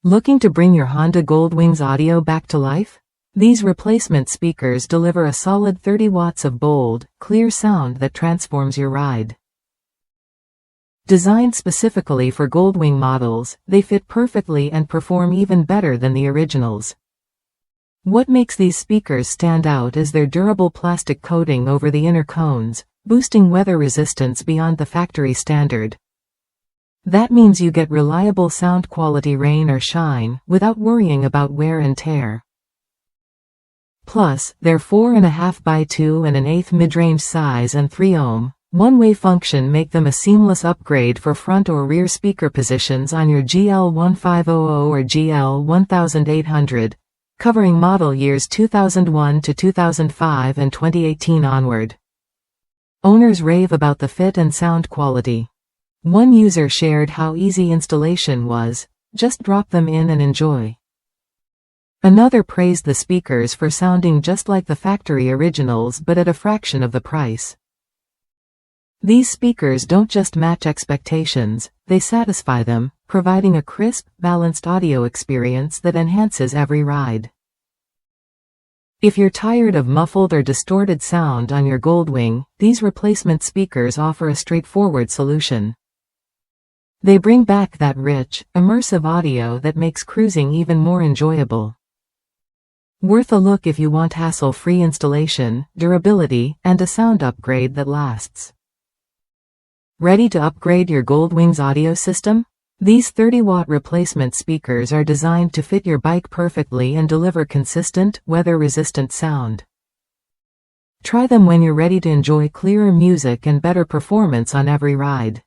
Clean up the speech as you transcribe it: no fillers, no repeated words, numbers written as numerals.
Looking to bring your Honda Goldwing's audio back to life? These replacement speakers deliver a solid 30 watts of bold, clear sound that transforms your ride. Designed specifically for Goldwing models, they fit perfectly and perform even better than the originals. What makes these speakers stand out is their durable plastic coating over the inner cones, boosting weather resistance beyond the factory standard. That means you get reliable sound quality rain or shine, without worrying about wear and tear. Plus, their 4.5 by 2 and an eighth midrange size and 3 ohm, one-way function make them a seamless upgrade for front or rear speaker positions on your GL1500 or GL1800, covering model years 2001 to 2005 and 2018 onward. Owners rave about the fit and sound quality. One user shared how easy installation was, just drop them in and enjoy. Another praised the speakers for sounding just like the factory originals but at a fraction of the price. These speakers don't just match expectations, they satisfy them, providing a crisp, balanced audio experience that enhances every ride. If you're tired of muffled or distorted sound on your Goldwing, these replacement speakers offer a straightforward solution. They bring back that rich, immersive audio that makes cruising even more enjoyable. Worth a look if you want hassle-free installation, durability, and a sound upgrade that lasts. Ready to upgrade your Goldwing's audio system? These 30-watt replacement speakers are designed to fit your bike perfectly and deliver consistent, weather-resistant sound. Try them when you're ready to enjoy clearer music and better performance on every ride.